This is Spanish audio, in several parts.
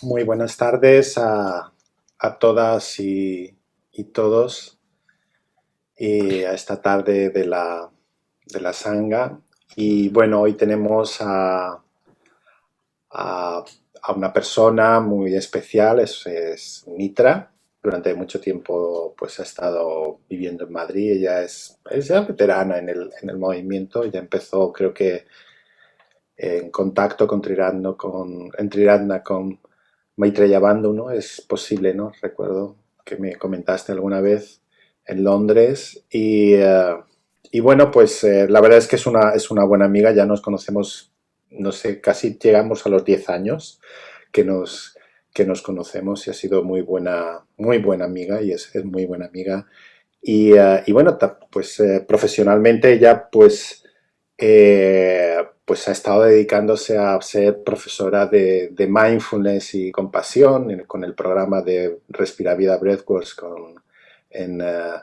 Muy buenas tardes a todas y todos y a esta tarde de la Sangha. Y bueno, hoy tenemos a- a una persona muy especial, es Mitra. Durante mucho tiempo pues ha estado viviendo en Madrid. Ella es ya veterana en el movimiento. Ya empezó, creo que en contacto con en Triratna con Maitreya Bandhu, ¿no? Es posible, ¿no? Recuerdo que me comentaste alguna vez en Londres y bueno, pues la verdad es que es una buena amiga, ya nos conocemos, no sé, casi llegamos a los 10 años que nos, que nos conocemos y ha sido muy buena amiga y es muy buena amiga. Y bueno, pues profesionalmente ella pues ha estado dedicándose a ser profesora de mindfulness y compasión con el programa de Respira Vida Breathworks en, eh,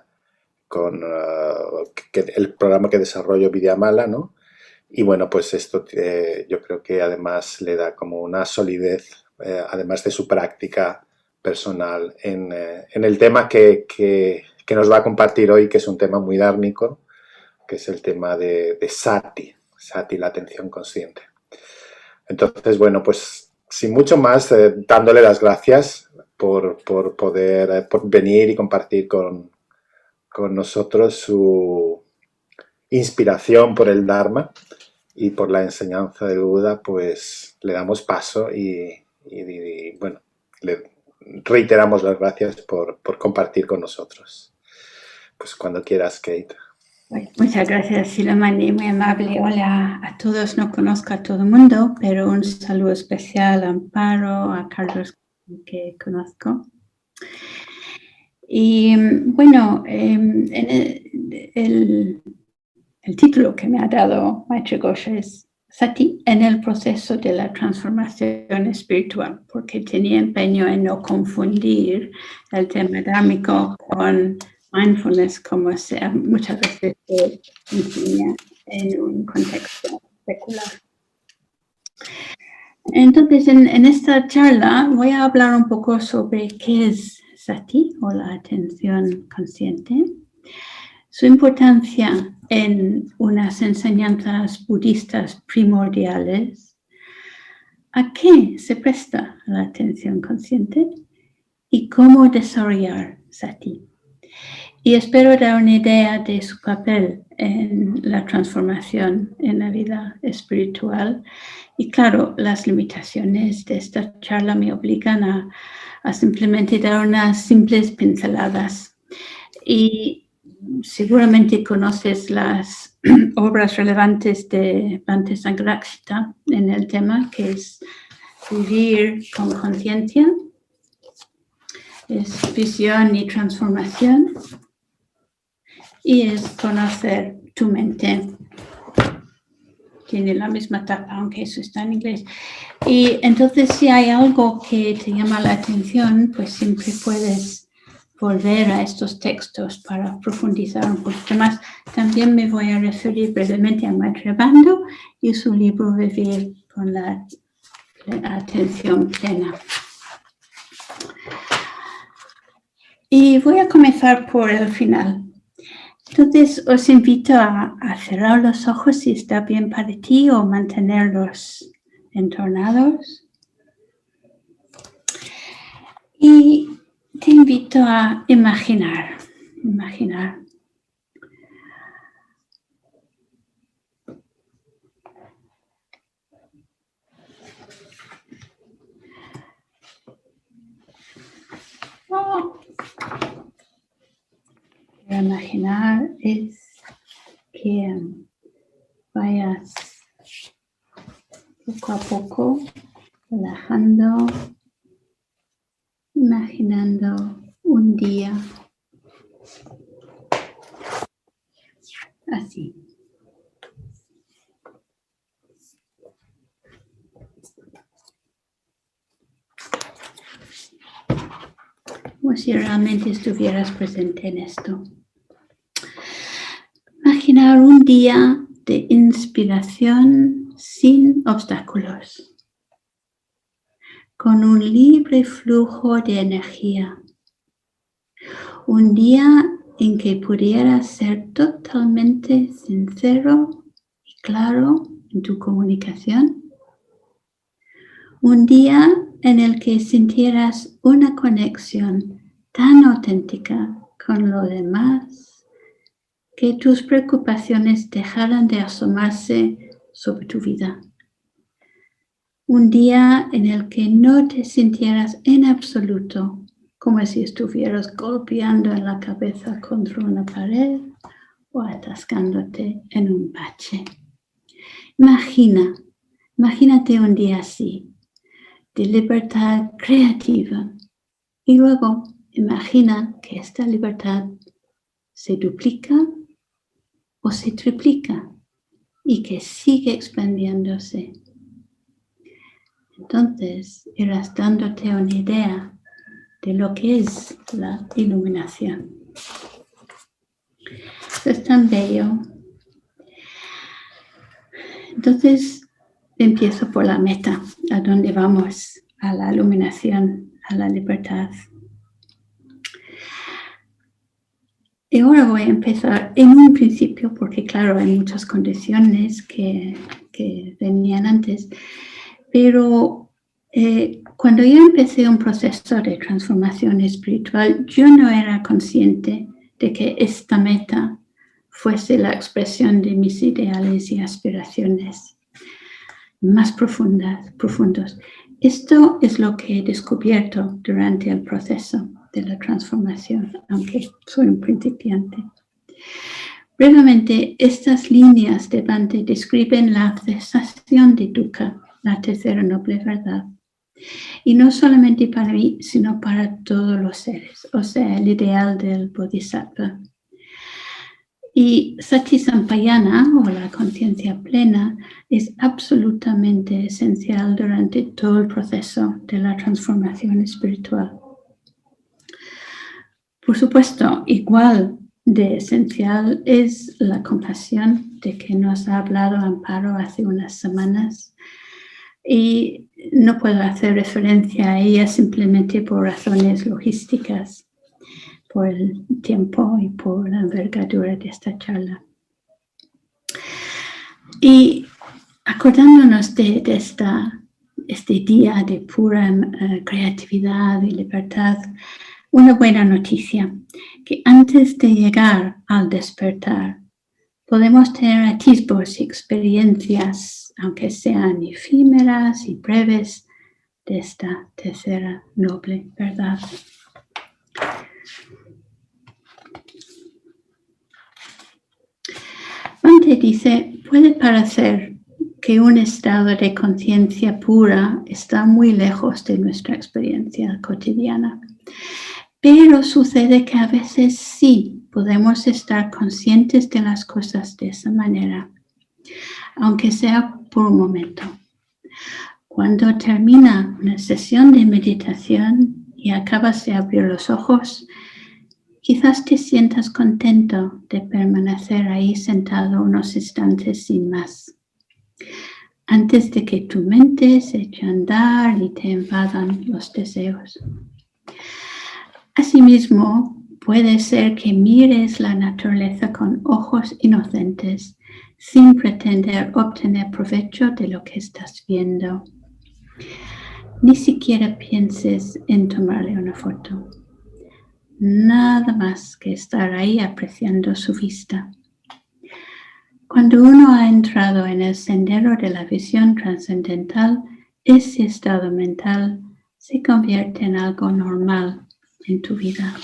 el programa que desarrolló Vidyamala, ¿no? Y bueno, pues esto yo creo que además le da como una solidez, además de su práctica personal en el tema que nos va a compartir hoy, que es un tema muy dármico, que es el tema de Sati, la atención consciente. Entonces, bueno, pues sin mucho más, dándole las gracias por poder por venir y compartir con nosotros su inspiración por el Dharma y por la enseñanza del Buda, pues le damos paso y bueno, le reiteramos las gracias por compartir con nosotros. Pues cuando quieras, Kate. Bueno, muchas gracias, Silamani, muy amable. Hola a todos, no conozco a todo el mundo, pero un saludo especial a Amparo, a Carlos, que conozco. Y bueno, en el título que me ha dado Maitreya Gosha es Sati en el proceso de la transformación espiritual, porque tenía empeño en no confundir el tema dármico con mindfulness, como muchas veces se enseña en un contexto secular. Entonces, en esta charla voy a hablar un poco sobre qué es Sati o la atención consciente, su importancia en unas enseñanzas budistas primordiales, a qué se presta la atención consciente y cómo desarrollar Sati. Y espero dar una idea de su papel en la transformación en la vida espiritual. Y claro, las limitaciones de esta charla me obligan a simplemente dar unas simples pinceladas. Y seguramente conoces las obras relevantes de Bhante Sangharakshita en el tema, que es vivir con conciencia, es visión y transformación, y es conocer tu mente. Tiene la misma tapa, aunque eso está en inglés. Y entonces, si hay algo que te llama la atención, pues siempre puedes volver a estos textos para profundizar un poquito más. También me voy a referir brevemente a Maitreya Bandhu y su libro Vivir con la atención plena. Y voy a comenzar por el final. Entonces, os invito a cerrar los ojos si está bien para ti o mantenerlos entornados. Y te invito a imaginar. Imaginar es que vayas poco a poco relajando, imaginando un día así. Como si realmente estuvieras presente en esto. Imaginar un día de inspiración sin obstáculos, con un libre flujo de energía. Un día en que pudieras ser totalmente sincero y claro en tu comunicación. Un día en el que sintieras una conexión tan auténtica con lo demás que tus preocupaciones dejaran de asomarse sobre tu vida. Un día en el que no te sintieras en absoluto como si estuvieras golpeando en la cabeza contra una pared o atascándote en un bache. Imagínate un día así, de libertad creativa, y luego imagina que esta libertad se duplica o se triplica y que sigue expandiéndose. Entonces irás dándote una idea de lo que es la iluminación. Es tan bello. Entonces empiezo por la meta, a dónde vamos, a la iluminación, a la libertad. Y ahora voy a empezar en un principio, porque claro, hay muchas condiciones que venían antes, pero cuando yo empecé un proceso de transformación espiritual, yo no era consciente de que esta meta fuese la expresión de mis ideales y aspiraciones más profundos. Esto es lo que he descubierto durante el proceso de la transformación, aunque soy un principiante. Brevemente, estas líneas de Bhante describen la cesación de dukkha, la tercera noble verdad. Y no solamente para mí, sino para todos los seres, o sea, el ideal del Bodhisattva. Y Sati Sampayana, o la conciencia plena, es absolutamente esencial durante todo el proceso de la transformación espiritual. Por supuesto, igual de esencial es la compasión de que nos ha hablado Amparo hace unas semanas. Y no puedo hacer referencia a ella simplemente por razones logísticas, por el tiempo y por la envergadura de esta charla. Y acordándonos de este día de pura creatividad y libertad, una buena noticia, que antes de llegar al despertar, podemos tener atisbos y experiencias, aunque sean efímeras y breves, de esta tercera noble verdad. Bhante dice, puede parecer que un estado de conciencia pura está muy lejos de nuestra experiencia cotidiana, pero sucede que a veces sí podemos estar conscientes de las cosas de esa manera, aunque sea por un momento. Cuando termina una sesión de meditación y acabas de abrir los ojos, quizás te sientas contento de permanecer ahí sentado unos instantes sin más, antes de que tu mente se eche a andar y te invadan los deseos. Asimismo, puede ser que mires la naturaleza con ojos inocentes, sin pretender obtener provecho de lo que estás viendo. Ni siquiera pienses en tomarle una foto. Nada más que estar ahí apreciando su vista. Cuando uno ha entrado en el sendero de la visión trascendental, ese estado mental se convierte en algo normal en tu vida.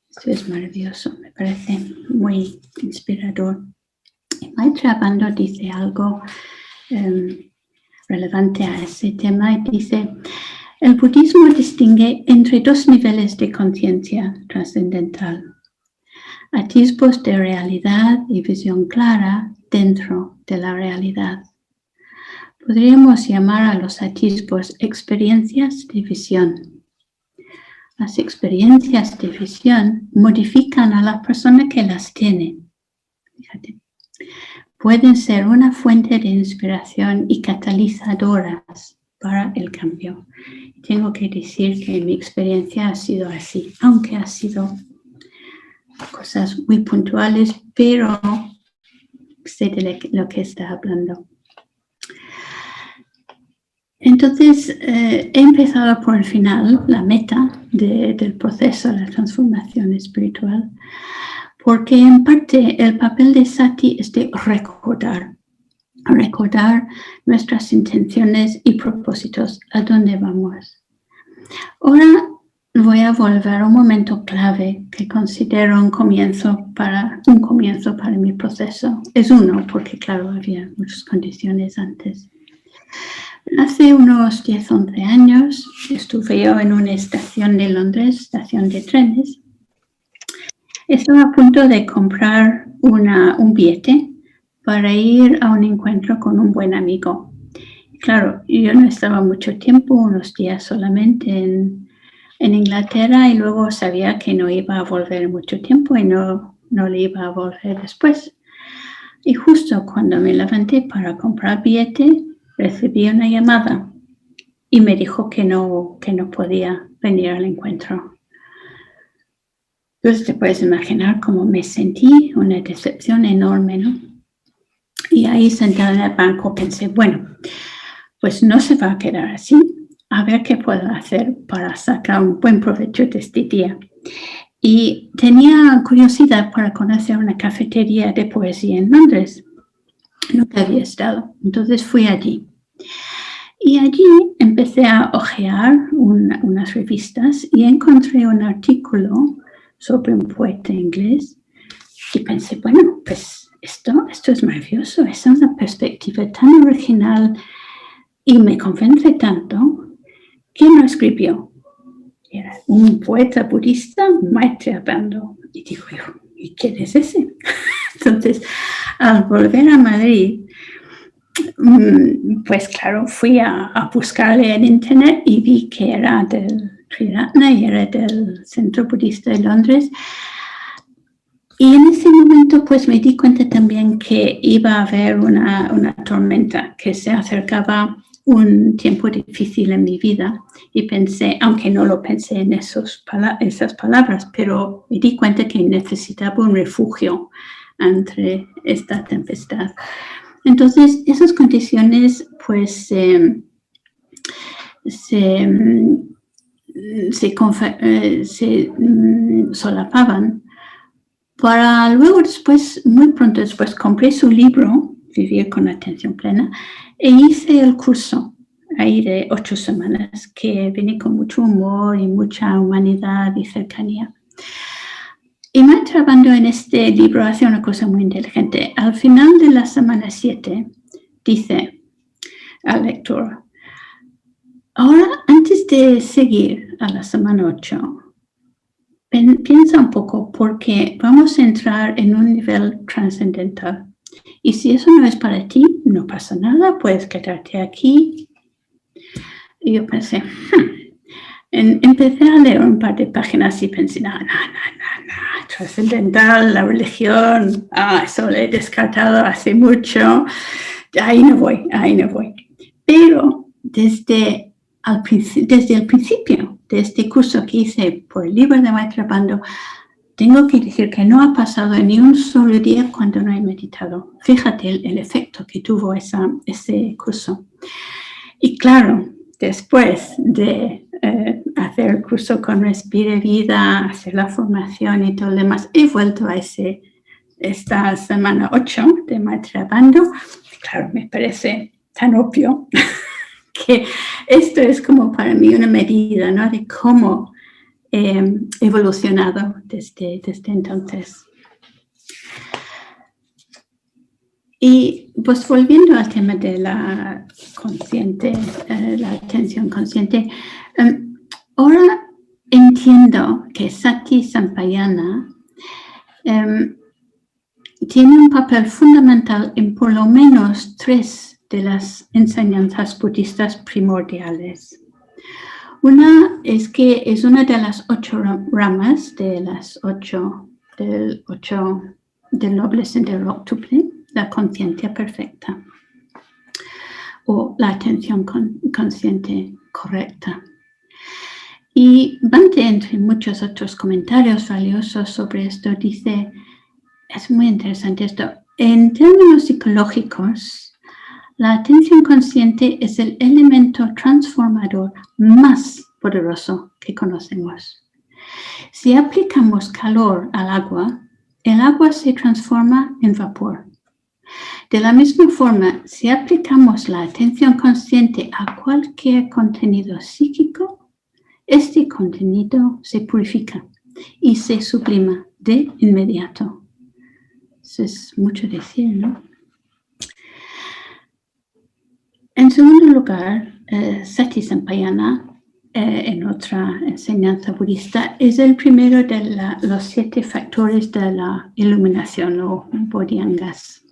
Esto es maravilloso, me parece muy inspirador. Maitreya Bando dice algo relevante a ese tema y dice: el budismo distingue entre dos niveles de conciencia trascendental: atisbos de realidad y visión clara dentro de la realidad. Podríamos llamar a los atisbos experiencias de visión. Las experiencias de visión modifican a la persona que las tiene. Fíjate. Pueden ser una fuente de inspiración y catalizadoras para el cambio. Tengo que decir que mi experiencia ha sido así, aunque ha sido cosas muy puntuales, pero sé de lo que está hablando. Entonces, he empezado por el final, la meta del proceso de la transformación espiritual, porque en parte el papel de Sati es de recordar nuestras intenciones y propósitos, a dónde vamos. Ahora voy a volver a un momento clave que considero un comienzo para mi proceso. Es uno, porque claro, había muchas condiciones antes. Hace unos 10, 11 años estuve yo en una estación de Londres, estación de trenes. Estaba a punto de comprar un billete para ir a un encuentro con un buen amigo. Claro, yo no estaba mucho tiempo, unos días solamente en Inglaterra, y luego sabía que no iba a volver mucho tiempo y no le iba a volver después. Y justo cuando me levanté para comprar billete, recibí una llamada y me dijo que no podía venir al encuentro. Entonces te puedes imaginar cómo me sentí, una decepción enorme, ¿no? Y ahí sentada en el banco pensé, bueno, pues no se va a quedar así. A ver qué puedo hacer para sacar un buen provecho de este día. Y tenía curiosidad para conocer una cafetería de poesía en Londres. Nunca había estado. Entonces fui allí. Y allí empecé a hojear unas revistas y encontré un artículo sobre un poeta inglés. Y pensé, bueno, pues esto es maravilloso. Es una perspectiva tan original y me convence tanto. ¿Quién lo escribió? Era un poeta budista, Maitreya Bando. Y digo yo, ¿y quién es ese? Entonces, al volver a Madrid, pues claro, fui a buscarle en internet y vi que era del Triratna y era del Centro Budista de Londres. Y en ese momento pues me di cuenta también que iba a haber una tormenta, que se acercaba un tiempo difícil en mi vida, y pensé, aunque no lo pensé en esas palabras, pero me di cuenta que necesitaba un refugio entre esta tempestad. Entonces, esas condiciones pues se solapaban. Para luego después, muy pronto después, compré su libro, Vivir con Atención Plena, e hice el curso ahí de 8 semanas, que viene con mucho humor y mucha humanidad y cercanía. Y Maitreya Bando en este libro hace una cosa muy inteligente. Al final de la semana 7, dice al lector, ahora, antes de seguir a la semana 8, piensa un poco, porque vamos a entrar en un nivel trascendental. Y si eso no es para ti, no pasa nada, puedes quedarte aquí. Y yo pensé, empecé a leer un par de páginas y pensé, no, trascendental, la religión, eso lo he descartado hace mucho, ahí no voy. Pero desde el principio de este curso que hice por el libro de Maitreya Bando, tengo que decir que no ha pasado ni un solo día cuando no he meditado. Fíjate el efecto que tuvo ese curso. Y claro, después de hacer el curso con Respire Vida, hacer la formación y todo lo demás, he vuelto a esta semana 8 de Maitreya Bando. Claro, me parece tan obvio que esto es como para mí una medida, ¿no?, de cómo he evolucionado desde entonces. Y pues volviendo al tema de la atención consciente, ahora entiendo que Sati Sampayana tiene un papel fundamental en por lo menos 3 de las enseñanzas budistas primordiales. Una es que es una de las 8 ramas del noble sendero octuple, la conciencia perfecta. o la atención consciente correcta. Y Bhante, entre muchos otros comentarios valiosos sobre esto, dice, es muy interesante esto, en términos psicológicos, la atención consciente es el elemento transformador más poderoso que conocemos. Si aplicamos calor al agua, el agua se transforma en vapor. De la misma forma, si aplicamos la atención consciente a cualquier contenido psíquico, este contenido se purifica y se sublima de inmediato. Eso es mucho decir, ¿no? En segundo lugar, Sati Sampayana, en otra enseñanza budista, es el primero de los 7 factores de la iluminación o bodhisanttvanas.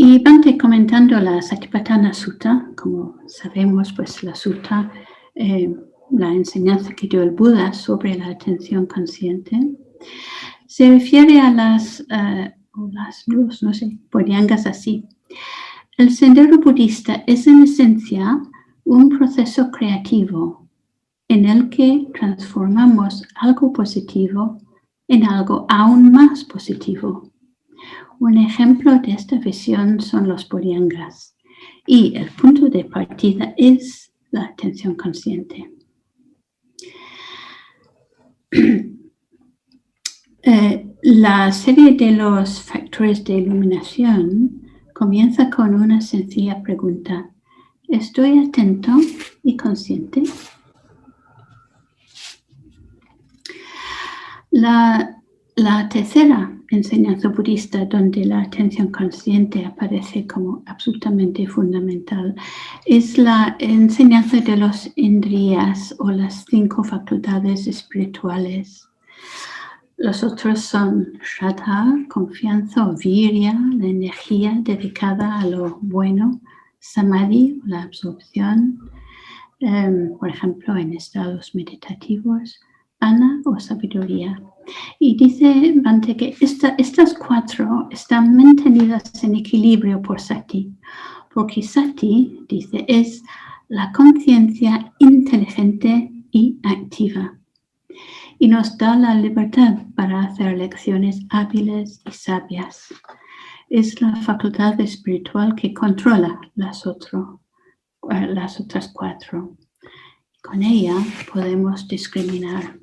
Y Bhante, comentando la Satipatthana Sutta, como sabemos, pues la Sutta, la enseñanza que dio el Buda sobre la atención consciente, se refiere a las bodhisanttvanas así. El sendero budista es en esencia un proceso creativo en el que transformamos algo positivo en algo aún más positivo. Un ejemplo de esta visión son los bodhisanttvanas y el punto de partida es la atención consciente. La serie de los factores de iluminación comienza con una sencilla pregunta. ¿Estoy atento y consciente? La tercera enseñanza budista, donde la atención consciente aparece como absolutamente fundamental, es la enseñanza de los indriyas o las 5 facultades espirituales. Los otros son Shraddha, confianza o virya, la energía dedicada a lo bueno, Samadhi, la absorción, por ejemplo, en estados meditativos, Ana o sabiduría. Y dice Bhante que estas 4 están mantenidas en equilibrio por Sati, porque Sati, dice, es la conciencia inteligente y activa. Y nos da la libertad para hacer elecciones hábiles y sabias. Es la facultad espiritual que controla las otras 4. Con ella podemos discriminar.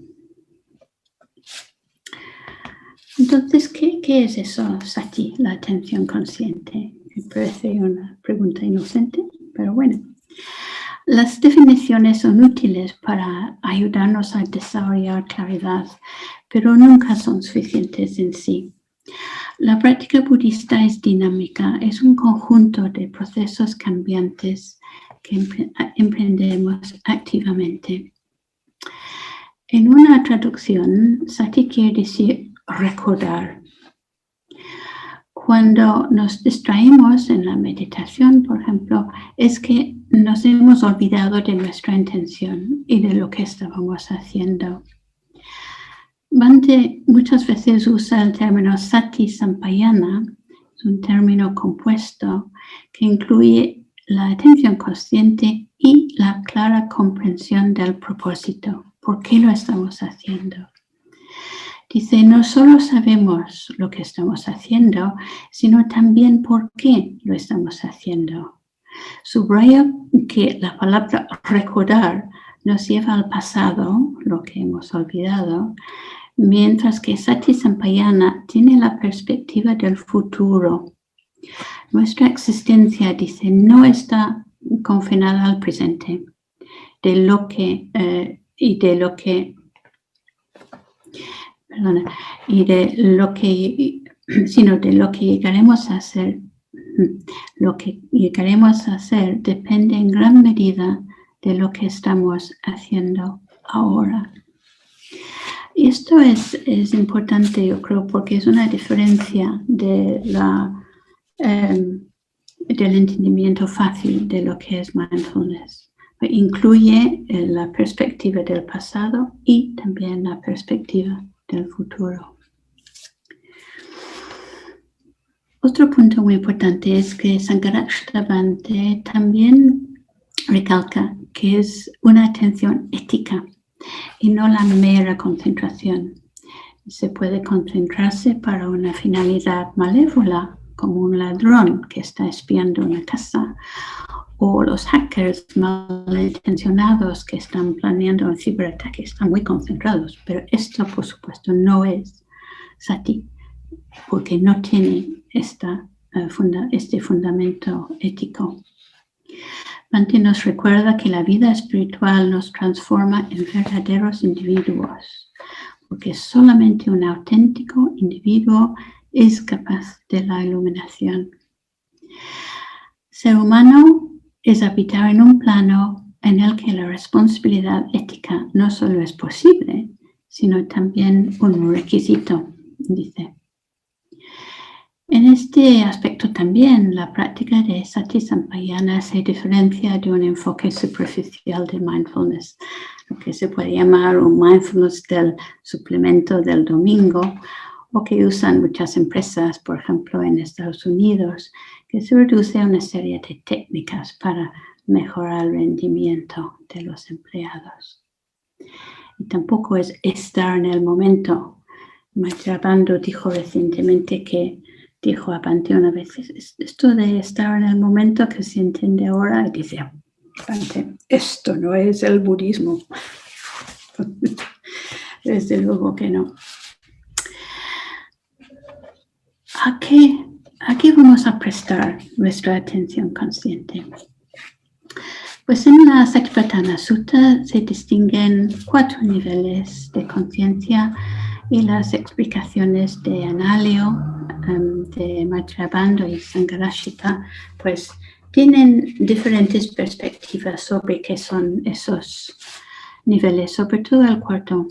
Entonces, ¿qué es eso, Sati, la atención consciente? Me parece una pregunta inocente, pero bueno. Las definiciones son útiles para ayudarnos a desarrollar claridad, pero nunca son suficientes en sí. La práctica budista es dinámica, es un conjunto de procesos cambiantes que emprendemos activamente. En una traducción, Sati quiere decir recordar. Cuando nos distraemos en la meditación, por ejemplo, es que nos hemos olvidado de nuestra intención y de lo que estábamos haciendo. Bhante muchas veces usa el término Sati Sampayana, es un término compuesto que incluye la atención consciente y la clara comprensión del propósito. ¿Por qué lo estamos haciendo? Dice, no solo sabemos lo que estamos haciendo, sino también por qué lo estamos haciendo. Subrayo que la palabra recordar nos lleva al pasado, lo que hemos olvidado, mientras que Sati Sampayana tiene la perspectiva del futuro. Nuestra existencia, dice, no está confinada al presente, sino de lo que llegaremos a ser. Lo que llegaremos a hacer depende en gran medida de lo que estamos haciendo ahora. Y esto es importante, yo creo, porque es una diferencia de del entendimiento fácil de lo que es mindfulness. Incluye la perspectiva del pasado y también la perspectiva del futuro. Otro punto muy importante es que Sangharakshita Bhante también recalca que es una atención ética y no la mera concentración. Se puede concentrarse para una finalidad malévola, como un ladrón que está espiando una casa, o los hackers malintencionados que están planeando un ciberataque, están muy concentrados, pero esto, por supuesto, no es sati, porque no tiene este fundamento ético. Bhante nos recuerda que la vida espiritual nos transforma en verdaderos individuos, porque solamente un auténtico individuo es capaz de la iluminación. Ser humano es habitar en un plano en el que la responsabilidad ética no solo es posible, sino también un requisito, dice. En este aspecto también la práctica de Sati Sampayana se diferencia de un enfoque superficial de mindfulness, lo que se puede llamar un mindfulness del suplemento del domingo, o que usan muchas empresas, por ejemplo en Estados Unidos, que se reduce a una serie de técnicas para mejorar el rendimiento de los empleados. Y tampoco es estar en el momento. Maitreya Bandhu dijo recientemente que dijo a Bhante una vez, esto de estar en el momento que se entiende ahora, y dice, Bhante, esto no es el budismo. Desde luego que no. ¿A qué vamos a prestar nuestra atención consciente? Pues en la Satipatthana Sutta se distinguen 4 niveles de conciencia y las explicaciones de Analio, de Maitreya Bandhu y Sangharakshita, pues tienen diferentes perspectivas sobre qué son esos niveles, sobre todo el cuarto.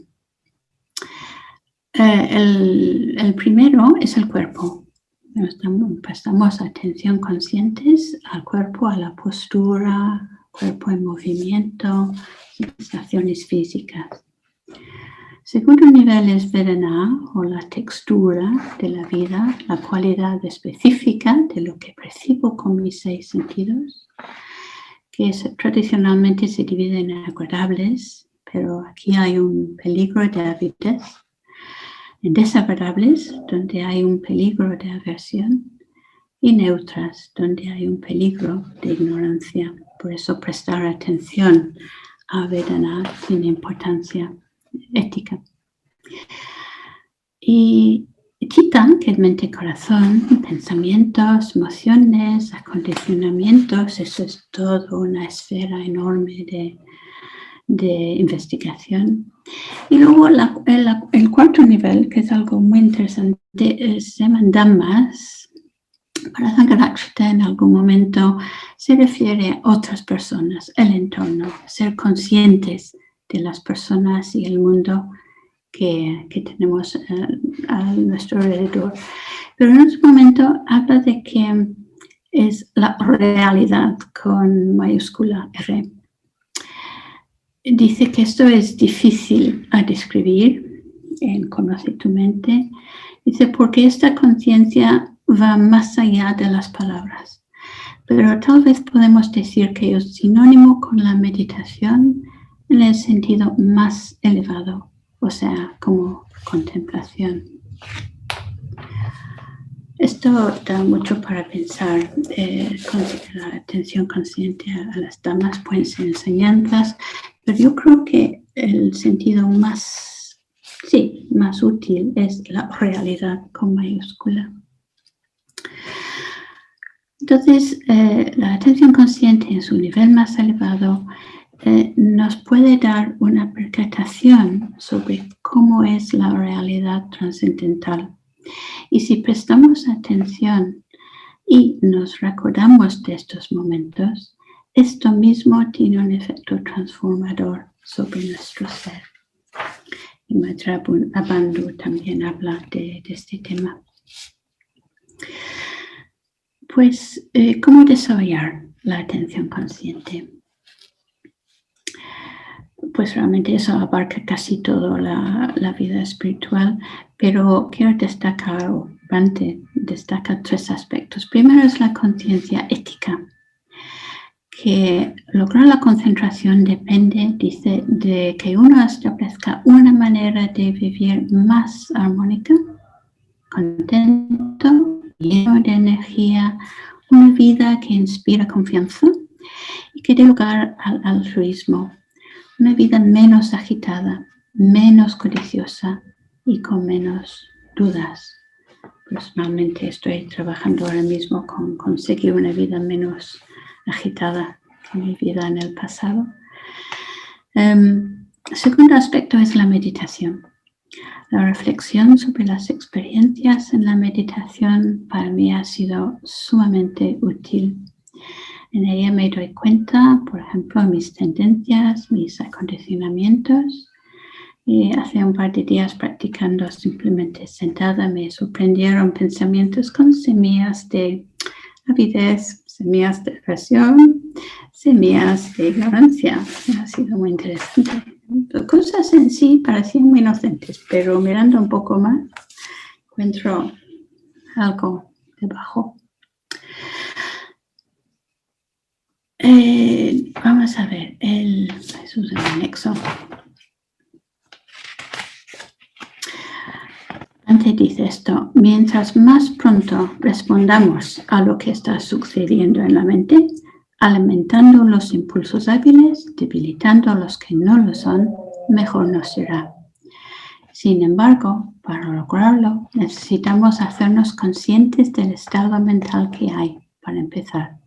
El primero es el cuerpo. Prestamos atención conscientes al cuerpo, a la postura, cuerpo en movimiento, sensaciones físicas. Segundo nivel es Vedana, o la textura de la vida, la cualidad específica de lo que percibo con mis 6 sentidos, que tradicionalmente se divide en agradables, pero aquí hay un peligro de avidez, en desagradables, donde hay un peligro de aversión, y neutras, donde hay un peligro de ignorancia. Por eso prestar atención a Vedana tiene importancia ética. Y Chitta, que es mente-corazón, pensamientos, emociones, acondicionamientos, eso es todo una esfera enorme de investigación. Y luego el cuarto nivel, que es algo muy interesante, se llaman dhammas. Para Sangharakshita en algún momento se refiere a otras personas, el entorno, ser conscientes de las personas y el mundo que tenemos a nuestro alrededor. Pero en otro momento habla de que es la realidad con mayúscula R. Dice que esto es difícil a describir en Conoce tu mente. Dice porque esta conciencia va más allá de las palabras. Pero tal vez podemos decir que es sinónimo con la meditación en el sentido más elevado, o sea, como contemplación. Esto da mucho para pensar, la atención consciente a las dhammas pueden ser enseñanzas, pero yo creo que el sentido más útil es la realidad con mayúscula. Entonces, la atención consciente en su nivel más elevado nos puede dar una percatación sobre cómo es la realidad trascendental. Y si prestamos atención y nos recordamos de estos momentos, esto mismo tiene un efecto transformador sobre nuestro ser. Y Maitreya Bandhu también habla de este tema. Pues, ¿cómo desarrollar la atención consciente? Pues realmente eso abarca casi toda la vida espiritual, pero quiero destacar participante destaca 3 aspectos. Primero es la conciencia ética, que lograr la concentración depende, dice, de que uno establezca una manera de vivir más armónica, contento, lleno de energía, una vida que inspira confianza y que dé lugar al altruismo, una vida menos agitada, menos codiciosa y con menos dudas. Personalmente estoy trabajando ahora mismo con conseguir una vida menos agitada que mi vida en el pasado. El segundo aspecto es la meditación. La reflexión sobre las experiencias en la meditación para mí ha sido sumamente útil. En ella me doy cuenta, por ejemplo, de mis tendencias, mis acondicionamientos. Y hace un par de días practicando simplemente sentada me sorprendieron pensamientos con semillas de avidez, semillas de aversión, semillas de ignorancia. Ha sido muy interesante. Cosas en sí parecían muy inocentes, pero mirando un poco más encuentro algo debajo. Vamos a ver, eso es el anexo. Antes dice esto: mientras más pronto respondamos a lo que está sucediendo en la mente, alimentando los impulsos hábiles, debilitando los que no lo son, mejor nos será. Sin embargo, para lograrlo, necesitamos hacernos conscientes del estado mental que hay, para empezar.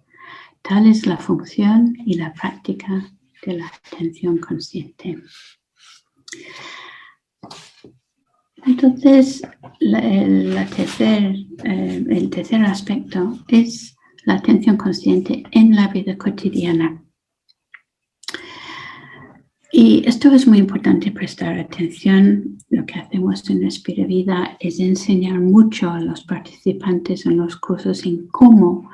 Tal es la función y la práctica de la atención consciente. Entonces, el tercer aspecto es la atención consciente en la vida cotidiana. Y esto es muy importante, prestar atención. Lo que hacemos en Respira Vida es enseñar mucho a los participantes en los cursos en cómo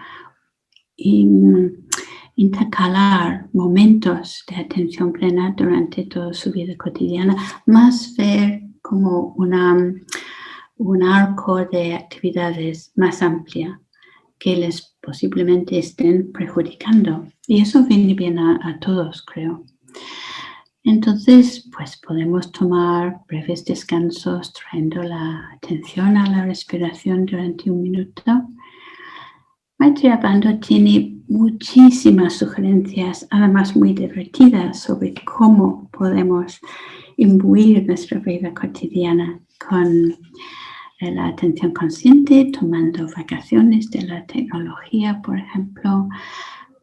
intercalar momentos de atención plena durante toda su vida cotidiana, más ver como un arco de actividades más amplia que les posiblemente estén perjudicando. Y eso viene bien a todos, creo. Entonces, pues podemos tomar breves descansos trayendo la atención a la respiración durante 1 minuto. Maitri Abando tiene muchísimas sugerencias, además muy divertidas, sobre cómo podemos imbuir nuestra vida cotidiana con la atención consciente, tomando vacaciones de la tecnología, por ejemplo,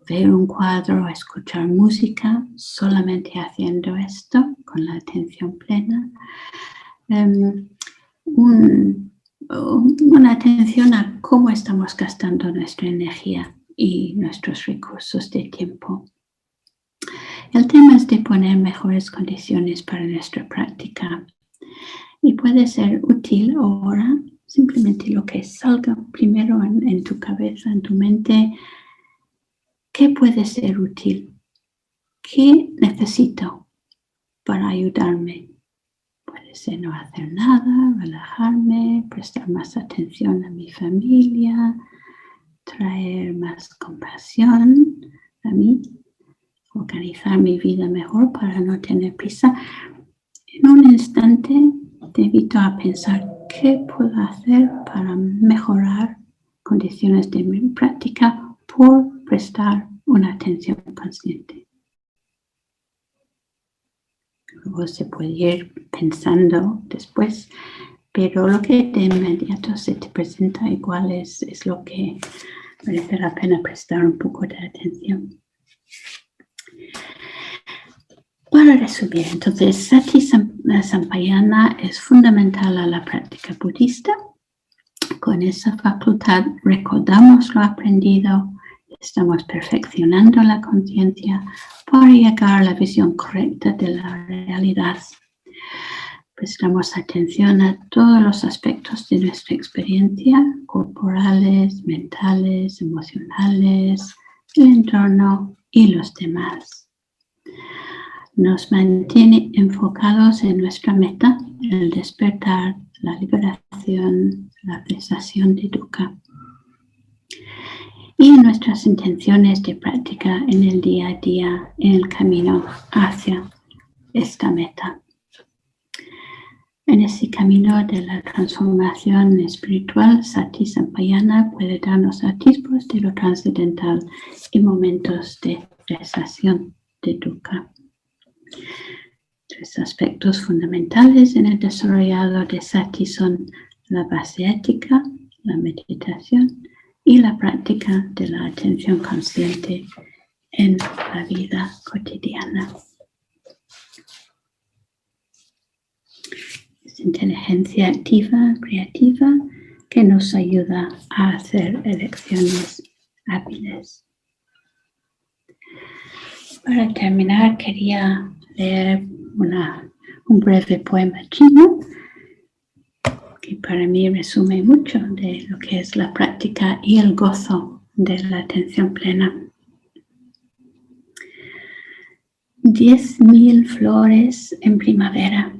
ver un cuadro o escuchar música, solamente haciendo esto con la atención plena. Una atención a cómo estamos gastando nuestra energía y nuestros recursos de tiempo. El tema es de poner mejores condiciones para nuestra práctica y puede ser útil ahora simplemente lo que salga primero en tu cabeza, en tu mente. ¿Qué puede ser útil? ¿Qué necesito para ayudarme? Puede ser no hacer nada, relajarme, prestar más atención a mi familia, traer más compasión a mí, organizar mi vida mejor para no tener prisa. En un instante te invito a pensar qué puedo hacer para mejorar condiciones de mi práctica por prestar una atención consciente. Luego se puede ir pensando después, pero lo que de inmediato se te presenta igual es lo que merece la pena prestar un poco de atención. Para resumir, entonces, Sati Sampayana es fundamental a la práctica budista. Con esa facultad recordamos lo aprendido, estamos perfeccionando la conciencia para llegar a la visión correcta de la realidad. Prestamos atención a todos los aspectos de nuestra experiencia, corporales, mentales, emocionales, el entorno y los demás. Nos mantiene enfocados en nuestra meta, el despertar la liberación, la cesación de dukkha. Y nuestras intenciones de práctica en el día a día, en el camino hacia esta meta. En ese camino de la transformación espiritual, Sati Sampayana puede darnos atisbos de lo trascendental y momentos de cesación de dukkha. 3 aspectos fundamentales en el desarrollado de Sati son la base ética, la meditación y la práctica de la atención consciente en la vida cotidiana. Es inteligencia activa, creativa, que nos ayuda a hacer elecciones hábiles. Para terminar, quería leer un breve poema chino que para mí resume mucho de lo que es la práctica y el gozo de la atención plena. 10.000 flores en primavera,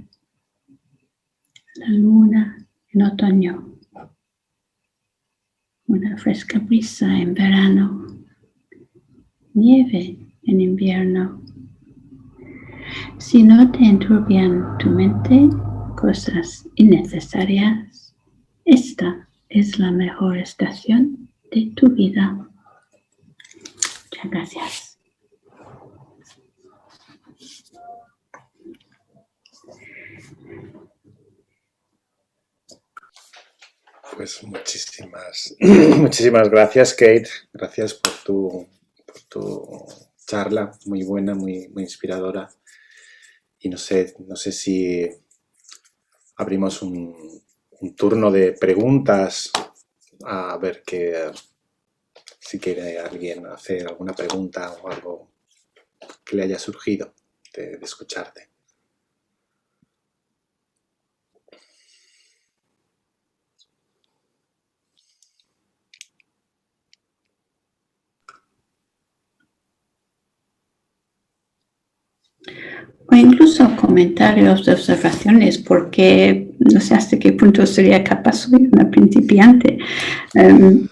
la luna en otoño, una fresca brisa en verano, nieve en invierno. Si no te enturbian tu mente cosas innecesarias, esta es la mejor estación de tu vida. Muchas gracias. Pues muchísimas gracias, Kate. Gracias por tu charla, muy buena, muy inspiradora. Y no sé si abrimos un turno de preguntas, a ver si quiere alguien hacer alguna pregunta o algo que le haya surgido de escucharte. O incluso comentarios, observaciones, porque no sé hasta qué punto sería capaz, soy una principiante,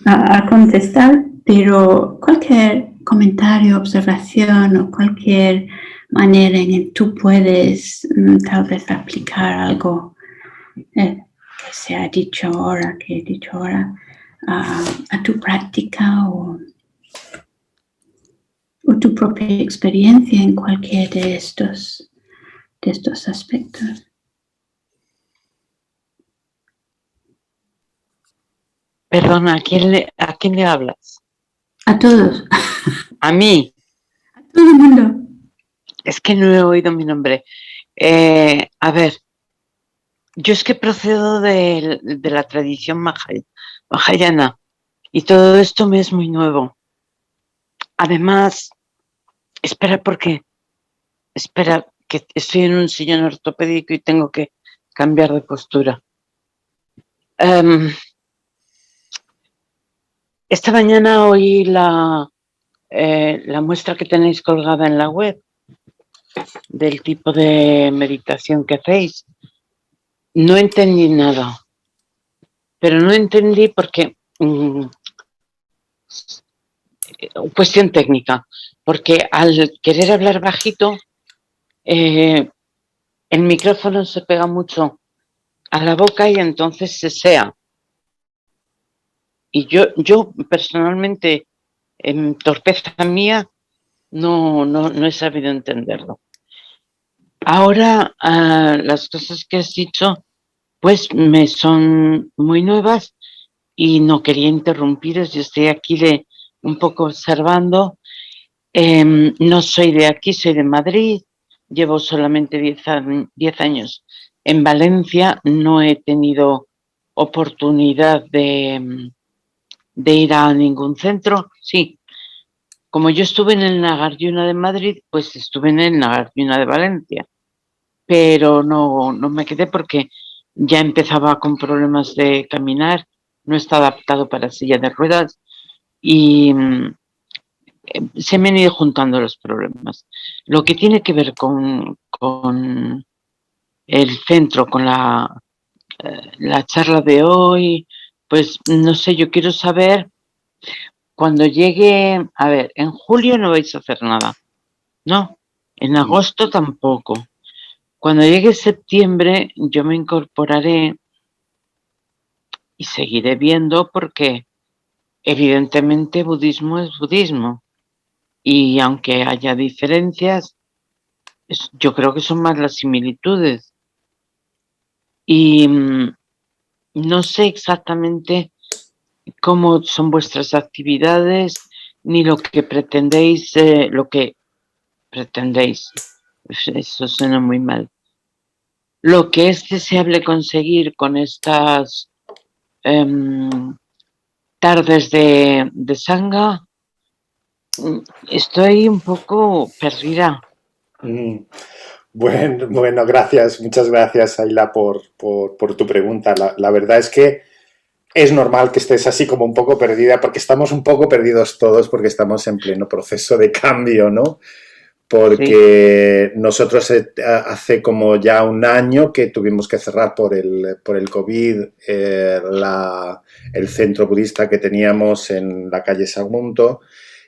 a contestar, pero cualquier comentario, observación o cualquier manera en que tú puedes tal vez aplicar algo que se ha dicho ahora, que he dicho ahora, a tu práctica o tu propia experiencia en cualquier de estos aspectos. Perdona, ¿a quién le hablas? A todos. ¿A mí? A todo el mundo. Es que no he oído mi nombre. A ver, yo es que procedo de la tradición mahayana y todo esto me es muy nuevo. Además, espera, que estoy en un sillón ortopédico y tengo que cambiar de postura. Esta mañana oí la muestra que tenéis colgada en la web del tipo de meditación que hacéis. No entendí nada, pero no entendí porque cuestión técnica, porque al querer hablar bajito el micrófono se pega mucho a la boca y entonces se sea. Y yo personalmente, en torpeza mía, no he sabido entenderlo. Ahora las cosas que has dicho pues me son muy nuevas y no quería interrumpiros. Yo estoy aquí un poco observando. No soy de aquí, soy de Madrid. Llevo solamente 10 años en Valencia. No he tenido oportunidad de ir a ningún centro. Sí, como yo estuve en el Nagarjuna de Madrid, pues estuve en el Nagarjuna de Valencia. Pero no me quedé porque ya empezaba con problemas de caminar, no está adaptado para silla de ruedas y se me han ido juntando los problemas. Lo que tiene que ver con el centro, con la la charla de hoy, pues no sé, yo quiero saber cuando llegue, a ver, en julio no vais a hacer nada, ¿no? En agosto tampoco. Cuando llegue septiembre yo me incorporaré y seguiré viendo porque evidentemente budismo es budismo y aunque haya diferencias, yo creo que son más las similitudes. Y no sé exactamente cómo son vuestras actividades ni lo que pretendéis, eso suena muy mal. Lo que es deseable conseguir con estas tardes de sangha, estoy un poco perdida. Bueno, gracias, muchas gracias, Ayla, por tu pregunta. La verdad es que es normal que estés así como un poco perdida, porque estamos un poco perdidos todos, porque estamos en pleno proceso de cambio, ¿no? Porque sí, nosotros hace como ya un año que tuvimos que cerrar por el COVID el centro budista que teníamos en la calle Sagunto,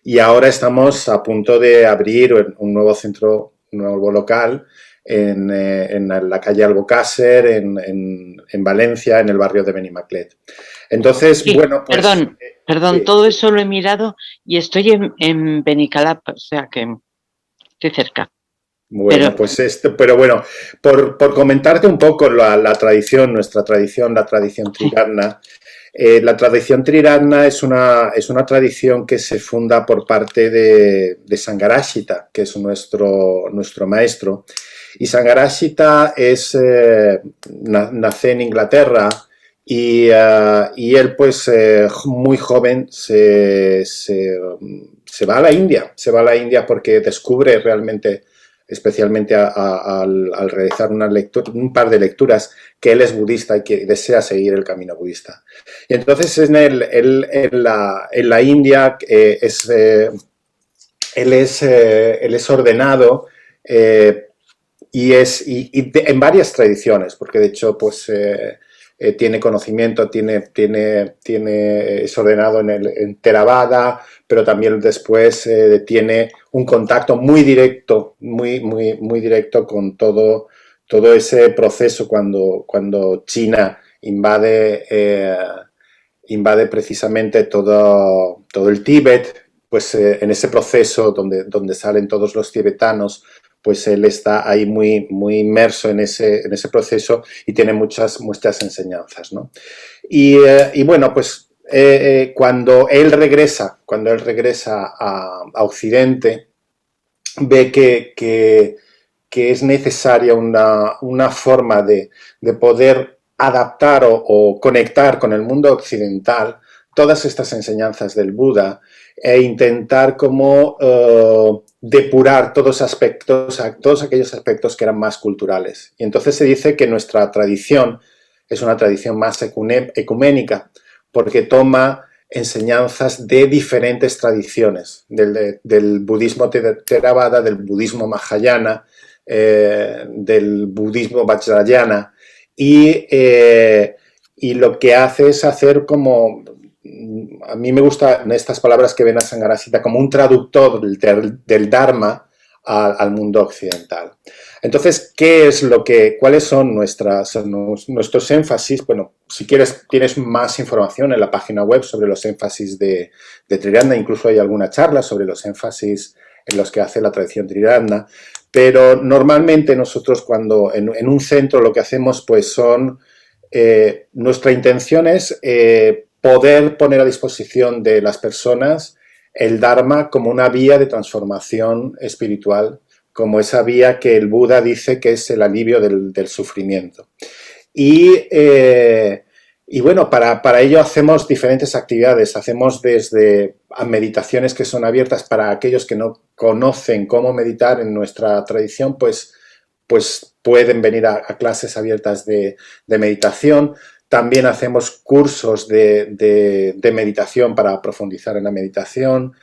y ahora estamos a punto de abrir un nuevo centro, un nuevo local en la calle Albocácer, en Valencia, en el barrio de Benimaclet. Entonces, sí, bueno, pues... Perdón, sí, todo eso lo he mirado y estoy en Benicalap, o sea que estoy cerca. Bueno, pero bueno, por comentarte un poco la tradición, nuestra tradición, la tradición Triratna. La tradición Triratna es una tradición que se funda por parte de Sangharashita, que es nuestro maestro. Y Sangharashita nace en Inglaterra y él pues muy joven se va a la India. Se va a la India porque descubre realmente, especialmente al realizar un par de lecturas, que él es budista y que desea seguir el camino budista. Y entonces en la India él es ordenado en varias tradiciones, porque de hecho pues tiene conocimiento, es ordenado en Theravada, pero también después tiene un contacto muy directo, muy directo con todo ese proceso cuando China invade precisamente todo el Tíbet, pues en ese proceso donde salen todos los tibetanos, pues él está ahí muy inmerso en ese proceso y tiene muchas enseñanzas, ¿no? Y bueno, pues cuando él regresa a Occidente, ve que es necesaria una forma de poder adaptar o conectar con el mundo occidental todas estas enseñanzas del Buda e intentar como depurar todos aquellos aspectos que eran más culturales. Y entonces se dice que nuestra tradición es una tradición más ecuménica, porque toma enseñanzas de diferentes tradiciones, del budismo Theravada, del budismo Mahayana, del budismo Vajrayana, y lo que hace es hacer como, a mí me gustan estas palabras que ven a Sangharashita, como un traductor del Dharma al mundo occidental. Entonces, ¿cuáles son nuestros énfasis? Bueno, si quieres, tienes más información en la página web sobre los énfasis de Triratna, incluso hay alguna charla sobre los énfasis en los que hace la tradición Triratna, pero normalmente nosotros cuando en un centro lo que hacemos pues nuestra intención es poder poner a disposición de las personas el Dharma como una vía de transformación espiritual, como esa vía que el Buda dice que es el alivio del sufrimiento. Y bueno, para ello hacemos diferentes actividades. Hacemos desde meditaciones que son abiertas para aquellos que no conocen cómo meditar en nuestra tradición, pues pueden venir a clases abiertas de meditación. También hacemos cursos de meditación para profundizar en la meditación.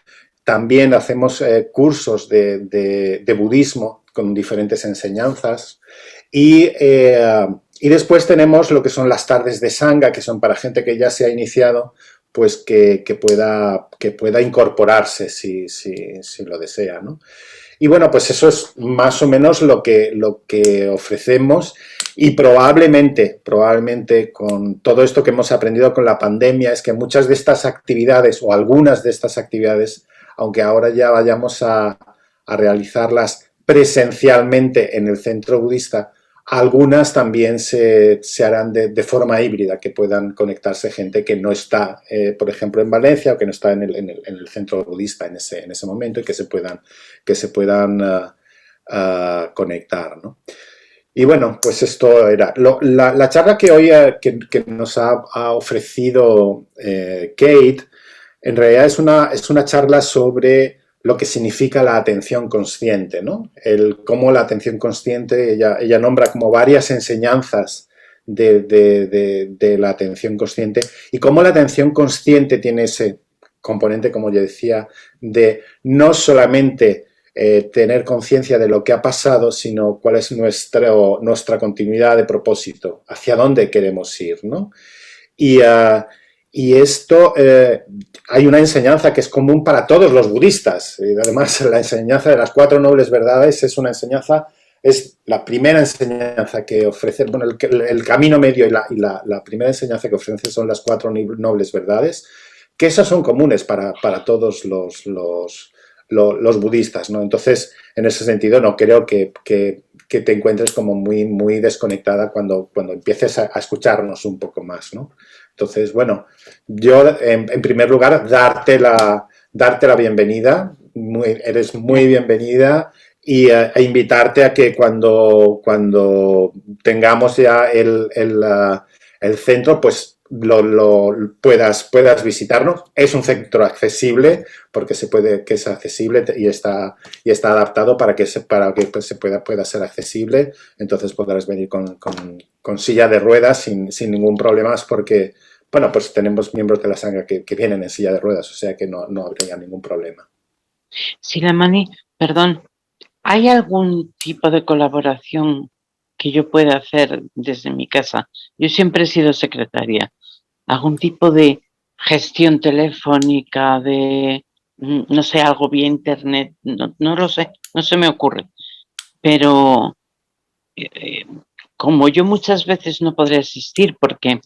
También hacemos cursos de budismo con diferentes enseñanzas. Y Y después tenemos lo que son las tardes de Sangha, que son para gente que ya se ha iniciado, pues que pueda incorporarse si lo desea, ¿no? Y bueno, pues eso es más o menos lo que ofrecemos, y probablemente con todo esto que hemos aprendido con la pandemia es que muchas de estas actividades o algunas de estas actividades, aunque ahora ya vayamos a realizarlas presencialmente en el centro budista, algunas también se harán de forma híbrida, que puedan conectarse gente que no está, por ejemplo, en Valencia, o que no está en el centro budista en ese momento, y que se puedan conectar, ¿no? Y bueno, pues esto era. La charla que hoy que nos ha ofrecido Kate, en realidad es una charla sobre lo que significa la atención consciente, ¿no? Cómo la atención consciente, ella nombra como varias enseñanzas de la atención consciente, y cómo la atención consciente tiene ese componente, como yo decía, de no solamente tener conciencia de lo que ha pasado, sino cuál es nuestra continuidad de propósito, hacia dónde queremos ir, ¿no? Y esto, hay una enseñanza que es común para todos los budistas. Además, la enseñanza de las 4 nobles verdades es una enseñanza, es la primera enseñanza que ofrece, bueno, el camino medio y la primera enseñanza que ofrece son las 4 nobles verdades, que esas son comunes para todos los budistas, ¿no? Entonces, en ese sentido, no creo que te encuentres como muy desconectada cuando empieces a escucharnos un poco más, ¿no? Entonces, bueno, yo en primer lugar darte la bienvenida, eres muy bienvenida, e invitarte a que cuando tengamos ya el centro, pues puedas visitarnos. Es un centro accesible, porque que es accesible y está adaptado para que pues, pueda ser accesible. Entonces podrás venir con silla de ruedas sin ningún problema, porque, bueno, pues tenemos miembros de la sangha que vienen en silla de ruedas, o sea que no habría ningún problema. Silamani, perdón, ¿hay algún tipo de colaboración que yo pueda hacer desde mi casa? Yo siempre he sido secretaria. ¿Algún tipo de gestión telefónica, no sé, algo vía internet? No lo sé, no se me ocurre. Pero eh, como yo muchas veces no podré asistir porque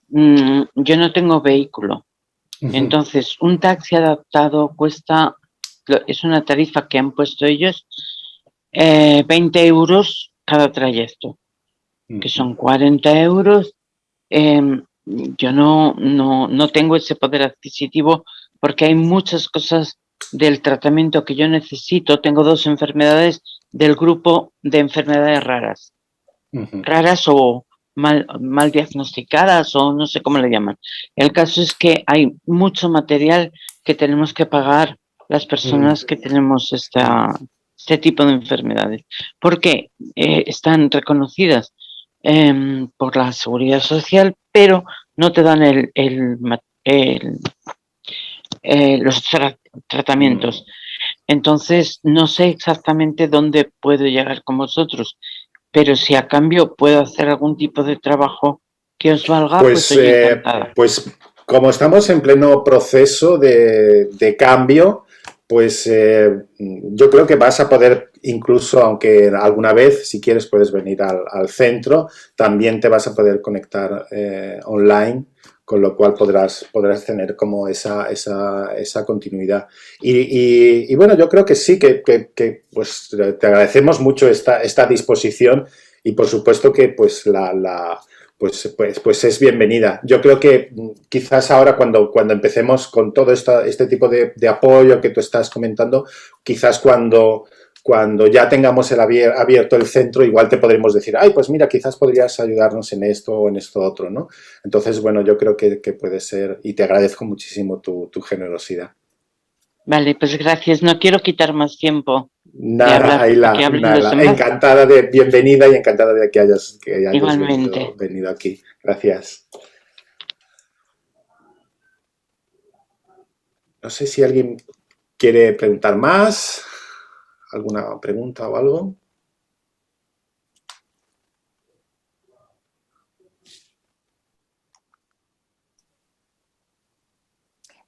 yo no tengo vehículo, entonces un taxi adaptado cuesta, es una tarifa que han puesto ellos, 20 euros cada trayecto, que son 40 euros. Yo no tengo ese poder adquisitivo, porque hay muchas cosas del tratamiento que yo necesito. Tengo 2 enfermedades del grupo de enfermedades raras. Raras o mal diagnosticadas, o no sé cómo le llaman. El caso es que hay mucho material que tenemos que pagar las personas que tenemos este tipo de enfermedades, porque están reconocidas por la seguridad social, pero no te dan los tratamientos. Entonces, no sé exactamente dónde puedo llegar con vosotros, pero si a cambio puedo hacer algún tipo de trabajo que os valga, pues estoy encantada. Pues como estamos en pleno proceso de cambio, pues yo creo que vas a poder, incluso aunque alguna vez, si quieres, puedes venir al centro, también te vas a poder conectar online, con lo cual podrás tener como esa continuidad. Y bueno, yo creo que sí, que pues te agradecemos mucho esta disposición, y por supuesto que pues pues es bienvenida. Yo creo que quizás ahora cuando empecemos con todo este tipo de apoyo que tú estás comentando, quizás cuando ya tengamos abierto el centro, igual te podremos decir, ay, pues mira, quizás podrías ayudarnos en esto o en esto otro, ¿no? Entonces, bueno, yo creo que puede ser, y te agradezco muchísimo tu generosidad. Vale, pues gracias. No quiero quitar más tiempo de Nada, hablar para que hablen los demás. encantada bienvenida, y encantada de que hayas Igualmente. venido aquí. Gracias. No sé si alguien quiere preguntar más, alguna pregunta o algo.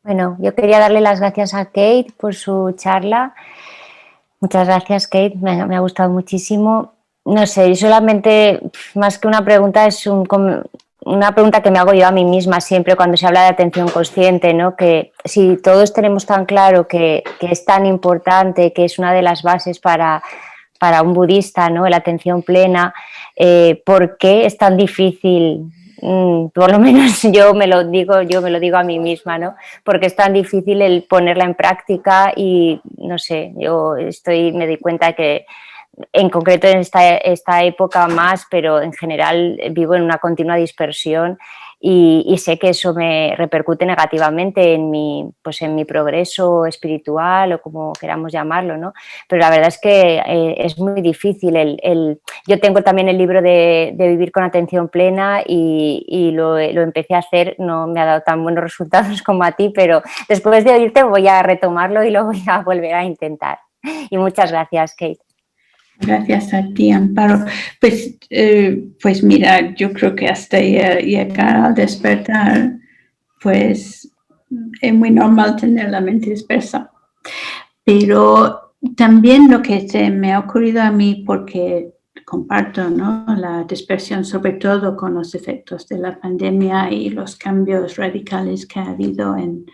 Bueno, yo quería darle las gracias a Kate por su charla. Muchas gracias, Kate, me ha gustado muchísimo. No sé, solamente, más que una pregunta, es una pregunta que me hago yo a mí misma siempre cuando se habla de atención consciente, ¿no? Que si todos tenemos tan claro que es tan importante, que es una de las bases para un budista, ¿no? La atención plena, ¿por qué es tan difícil? Por lo menos yo me lo digo a mí misma, ¿no? Porque es tan difícil el ponerla en práctica y no sé, me doy cuenta que en concreto en esta época más, pero en general vivo en una continua dispersión y sé que eso me repercute negativamente en mi progreso espiritual o como queramos llamarlo, ¿no? Pero la verdad es que es muy difícil. Yo tengo también el libro de Vivir con Atención Plena y lo empecé a hacer, no me ha dado tan buenos resultados como a ti, pero después de oírte voy a retomarlo y lo voy a volver a intentar. Y muchas gracias, Kate. Gracias a ti, Amparo. Pues mira, yo creo que hasta llegar al despertar, pues es muy normal tener la mente dispersa. Pero también lo que se me ha ocurrido a mí, porque comparto, ¿no?, la dispersión, sobre todo con los efectos de la pandemia y los cambios radicales que ha habido en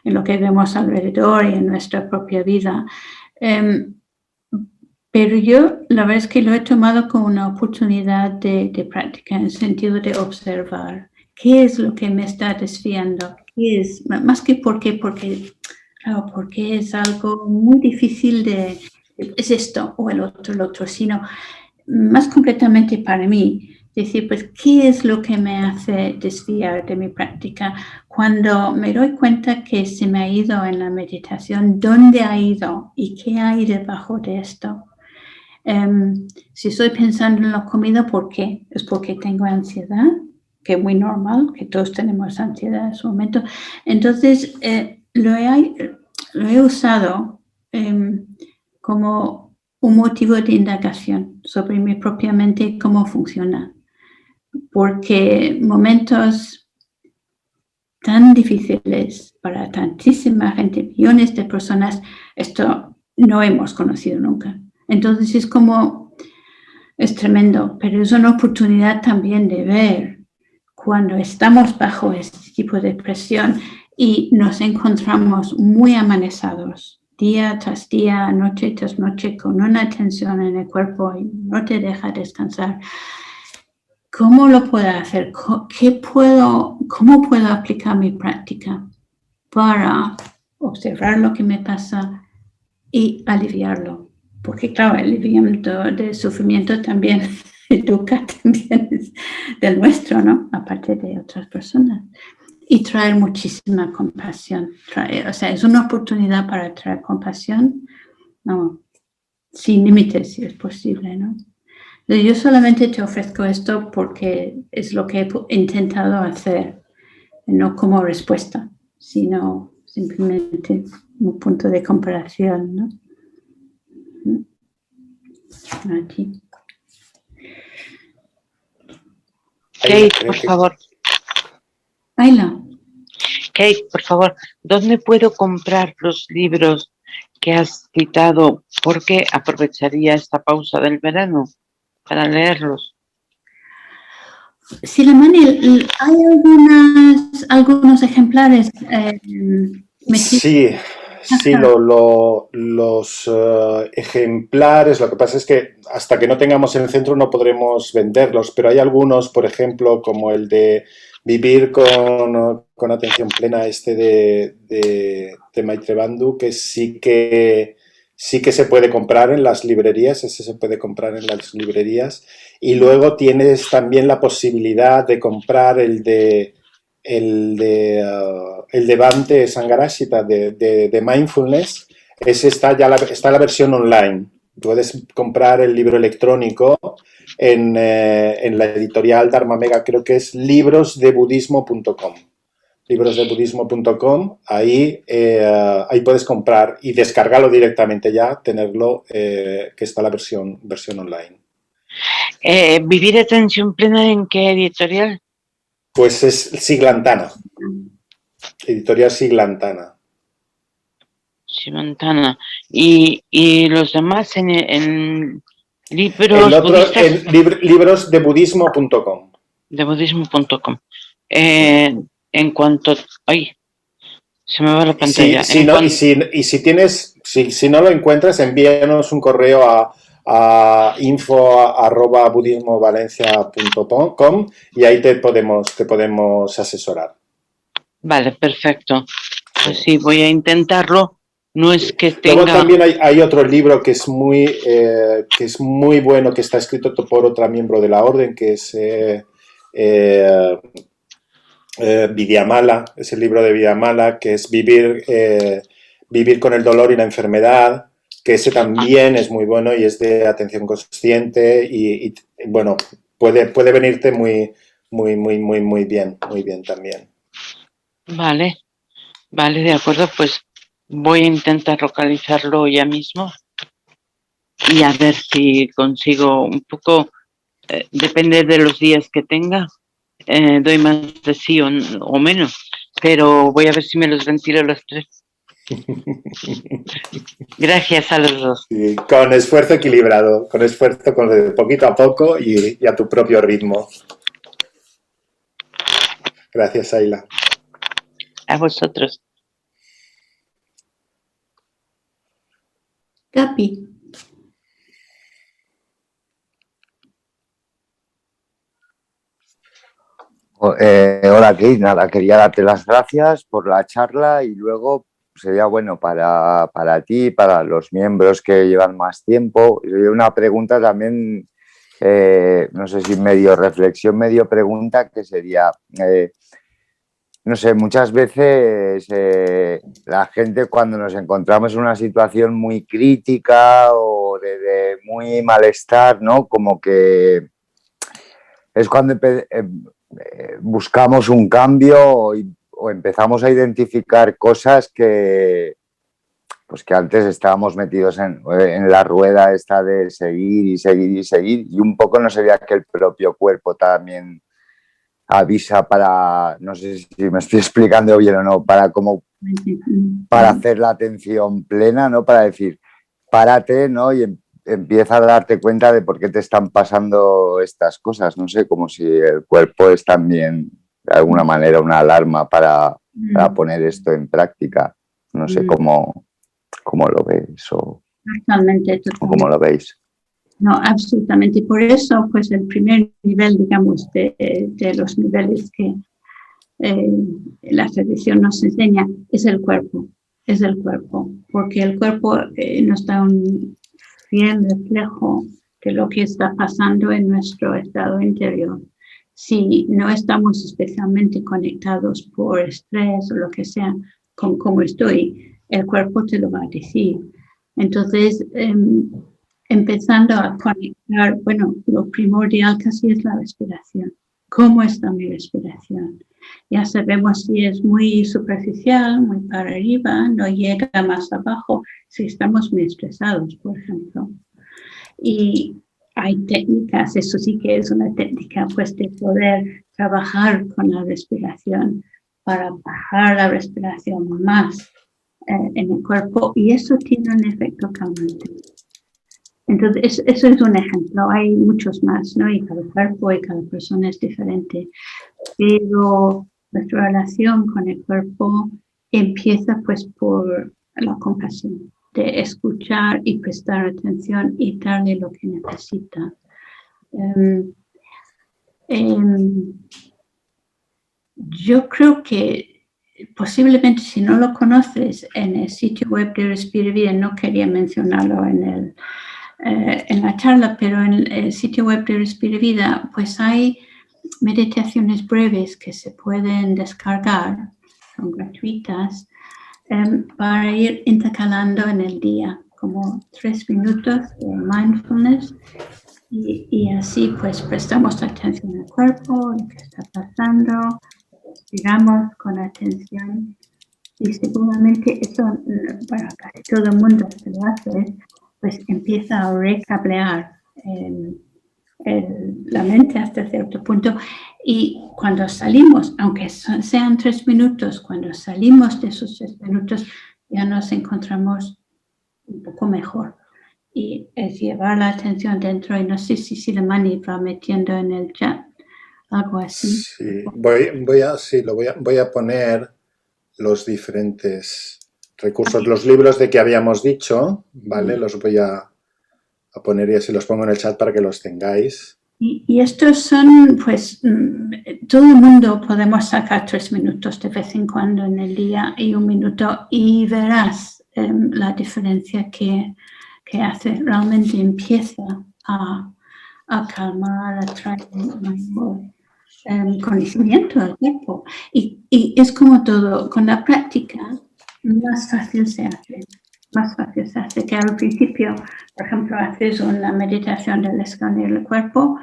lo que vemos alrededor y en nuestra propia vida. Pero yo la verdad es que lo he tomado como una oportunidad de práctica, en el sentido de observar qué es lo que me está desviando, qué es, más que por qué, porque es algo muy difícil es esto o el otro, sino más concretamente para mí, decir, pues, ¿qué es lo que me hace desviar de mi práctica? Cuando me doy cuenta que se me ha ido en la meditación, ¿dónde ha ido y qué hay debajo de esto? Si estoy pensando en la comida, ¿por qué? Es porque tengo ansiedad, que es muy normal, que todos tenemos ansiedad en su momento. Entonces, lo he usado como un motivo de indagación sobre mi propia mente y cómo funciona. Porque momentos tan difíciles para tantísima gente, millones de personas, esto no hemos conocido nunca. Entonces es tremendo, pero es una oportunidad también de ver cuando estamos bajo este tipo de presión y nos encontramos muy amanezados, día tras día, noche tras noche, con una tensión en el cuerpo y no te deja descansar. ¿Cómo lo puedo hacer? ¿Cómo puedo aplicar mi práctica para observar lo que me pasa y aliviarlo? Porque claro, el aliviamiento del sufrimiento también educa, también es del nuestro, ¿no? Aparte de otras personas. Y traer muchísima compasión. O sea, es una oportunidad para traer compasión, no, sin límites, si es posible, ¿no? Yo solamente te ofrezco esto porque es lo que he intentado hacer, no como respuesta, sino simplemente un punto de comparación, ¿no? Aquí. Kate, por favor. Ayla. Kate, por favor, ¿dónde puedo comprar los libros que has citado? Porque aprovecharía esta pausa del verano para leerlos. Sí, Lamani, hay algunos ejemplares. Sí, los ejemplares, lo que pasa es que hasta que no tengamos en el centro no podremos venderlos, pero hay algunos, por ejemplo, como el de Vivir con Atención Plena, de Maitre Bandhu, que sí que se puede comprar en las librerías, ese se puede comprar en las librerías, y luego tienes también la posibilidad de comprar el de Bhante Sangarashita de Mindfulness. Ese está la versión online. Puedes comprar el libro electrónico en la editorial Dharma Mega, creo que es librosdebudismo.com. librosdebudismo.com, ahí puedes comprar y descargarlo directamente ya, tenerlo, que está la versión online. ¿Vivir Atención Plena en qué editorial? Pues es Siglantana. Editorial Siglantana. Siglantana. Y los demás en libros El otro budistas. en librosdebudismo.com. Debudismo.com. En cuanto... ¡Ay! Se me va la pantalla. Si no lo encuentras, envíanos un correo a info@budismovalencia.com y ahí te podemos asesorar. Vale, perfecto. Pues sí, voy a intentarlo. No es que tenga... Luego también hay otro libro que es muy bueno, que está escrito por otra miembro de la orden, que es Vidyamala, es el libro de Vidyamala, que es vivir con el dolor y la enfermedad, que ese también es muy bueno y es de atención consciente y bueno, puede venirte muy bien también. Vale, de acuerdo, pues voy a intentar localizarlo ya mismo y a ver si consigo un poco, depende de los días que tenga, doy más de sí o menos, pero voy a ver si me los ventilo los 3. Gracias a los dos. Sí, con esfuerzo equilibrado, con esfuerzo de poquito a poco y a tu propio ritmo. Gracias, Ayla. A vosotros. Gaby. Hola, Kate. Nada, quería darte las gracias por la charla y luego sería bueno para ti, para los miembros que llevan más tiempo. Y una pregunta también, no sé si medio reflexión, medio pregunta, que sería, no sé, muchas veces la gente cuando nos encontramos en una situación muy crítica o de muy malestar, ¿no? Como que es cuando buscamos un cambio o empezamos a identificar cosas que antes estábamos metidos en la rueda esta de seguir y un poco no sería que el propio cuerpo también avisa para, no sé si me estoy explicando bien o no, para hacer la atención plena, ¿no? Para decir, párate, ¿no? Y empieza a darte cuenta de por qué te están pasando estas cosas, no sé, como si el cuerpo es también de alguna manera una alarma para poner esto en práctica. No sé cómo lo ves o cómo lo veis. No, absolutamente. Por eso, pues el primer nivel, digamos, de los niveles que la tradición nos enseña es el cuerpo. Es el cuerpo, porque el cuerpo nos da un fiel reflejo de lo que está pasando en nuestro estado interior. Si no estamos especialmente conectados por estrés o lo que sea con cómo estoy, el cuerpo te lo va a decir. Entonces, empezando a conectar, bueno, lo primordial casi es la respiración. ¿Cómo está mi respiración? Ya sabemos si es muy superficial, muy para arriba, no llega más abajo, si estamos muy estresados, por ejemplo. Y hay técnicas, eso sí que es una técnica, pues de poder trabajar con la respiración para bajar la respiración más en el cuerpo y eso tiene un efecto calmante. Entonces, eso es un ejemplo, hay muchos más, ¿no? Y cada cuerpo y cada persona es diferente, pero nuestra relación con el cuerpo empieza pues por la compasión, de escuchar y prestar atención y darle lo que necesita. Yo creo que posiblemente si no lo conoces en el sitio web de Respira Vida, no quería mencionarlo en la charla, pero en el sitio web de Respira Vida pues hay meditaciones breves que se pueden descargar, son gratuitas, para ir intercalando en el día, como 3 minutos de mindfulness y así pues prestamos atención al cuerpo, lo que está pasando, respiramos con atención y seguramente eso, bueno, casi todo el mundo se lo hace, pues empieza a recablear la mente hasta cierto punto. Y cuando salimos, aunque sean 3 minutos, cuando salimos de esos 3 minutos ya nos encontramos un poco mejor. Y es llevar la atención dentro, y no sé si Silamani va metiendo en el chat algo así. Sí, voy a poner los diferentes recursos, los libros de que habíamos dicho, ¿vale? Los voy a poner y así los pongo en el chat para que los tengáis. Y estos son, pues, todo el mundo podemos sacar 3 minutos de vez en cuando en el día y 1 minuto y verás la diferencia que hace. Realmente empieza a calmar, a traer mayor conocimiento del cuerpo. Y es como todo, con la práctica más fácil se hace. Más fácil se hace que al principio, por ejemplo, haces una meditación del escaneo del cuerpo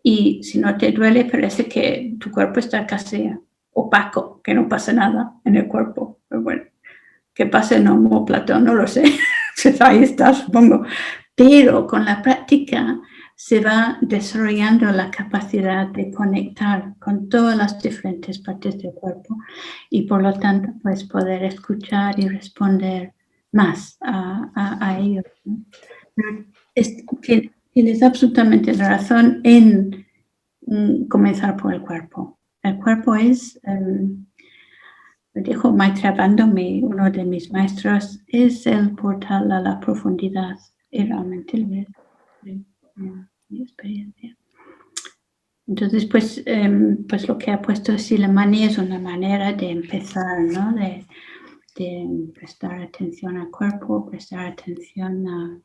y si no te duele parece que tu cuerpo está casi opaco, que no pasa nada en el cuerpo. Pero bueno, que pase en omóplato, no lo sé, ahí está supongo. Pero con la práctica se va desarrollando la capacidad de conectar con todas las diferentes partes del cuerpo y por lo tanto pues poder escuchar y responder más a ellos, ¿no? Tienes absolutamente la razón en comenzar por el cuerpo. El cuerpo es, lo dijo Maitreya Bandami, uno de mis maestros, es el portal a la profundidad y realmente lo es, mi experiencia. Entonces, pues lo que ha puesto Silamani es una manera de empezar, ¿no? De prestar atención al cuerpo, prestar atención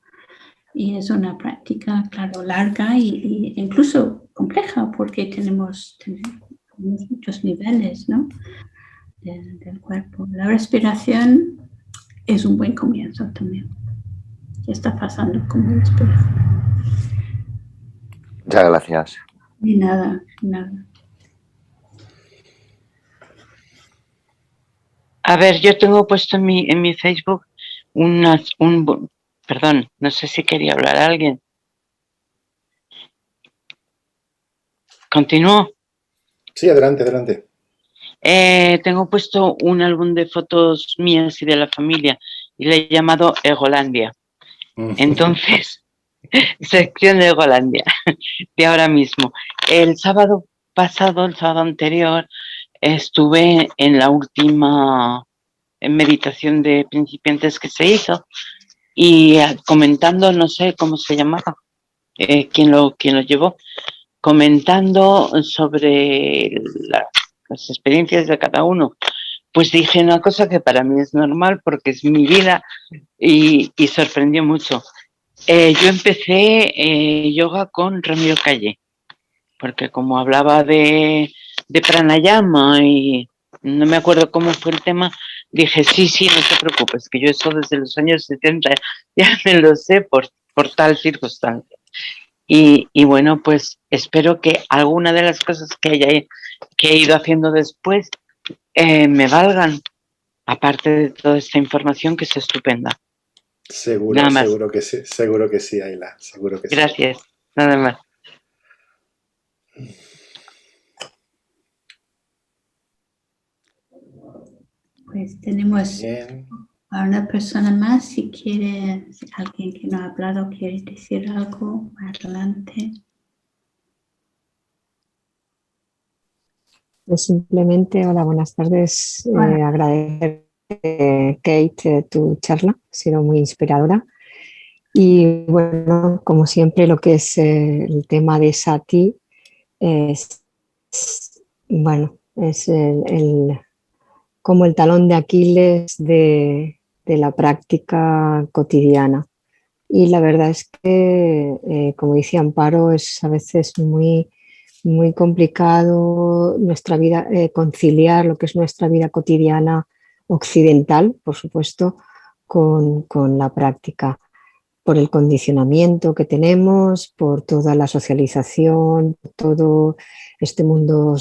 y es una práctica, claro, larga y incluso compleja porque tenemos muchos niveles, ¿no? del cuerpo. La respiración es un buen comienzo también. ¿Qué está pasando con mi respiración? Muchas gracias. Ni nada, nada. A ver, yo tengo puesto en mi Facebook perdón, no sé si quería hablar a alguien. ¿Continúo? Sí, adelante, adelante. Tengo puesto un álbum de fotos mías y de la familia y le he llamado Egolandia. Entonces, sección de Egolandia, de ahora mismo. El sábado pasado, el sábado anterior, estuve en la última meditación de principiantes que se hizo y comentando, no sé cómo se llamaba, quién lo llevó, comentando sobre las experiencias de cada uno. Pues dije una cosa que para mí es normal porque es mi vida y sorprendió mucho. Yo empecé yoga con Ramiro Calle, porque como hablaba de pranayama y no me acuerdo cómo fue el tema, dije, sí, no te preocupes, que yo eso desde los años 70 ya me lo sé por tal circunstancia. Y bueno, pues espero que alguna de las cosas que he ido haciendo después me valgan, aparte de toda esta información que es estupenda. Seguro, Nada más. seguro que sí, Ayla, seguro que sí. Gracias, nada más. Pues tenemos a una persona más, si quiere, si alguien que no ha hablado quiere decir algo, adelante. Simplemente, hola, buenas tardes. Agradecer, Kate, tu charla, ha sido muy inspiradora. Y bueno, como siempre, lo que es el tema de Sati es como el talón de Aquiles de la práctica cotidiana. Y la verdad es que, como decía Amparo, es a veces muy complicado nuestra vida, conciliar lo que es nuestra vida cotidiana occidental, por supuesto, con la práctica, por el condicionamiento que tenemos, por toda la socialización, todo este mundo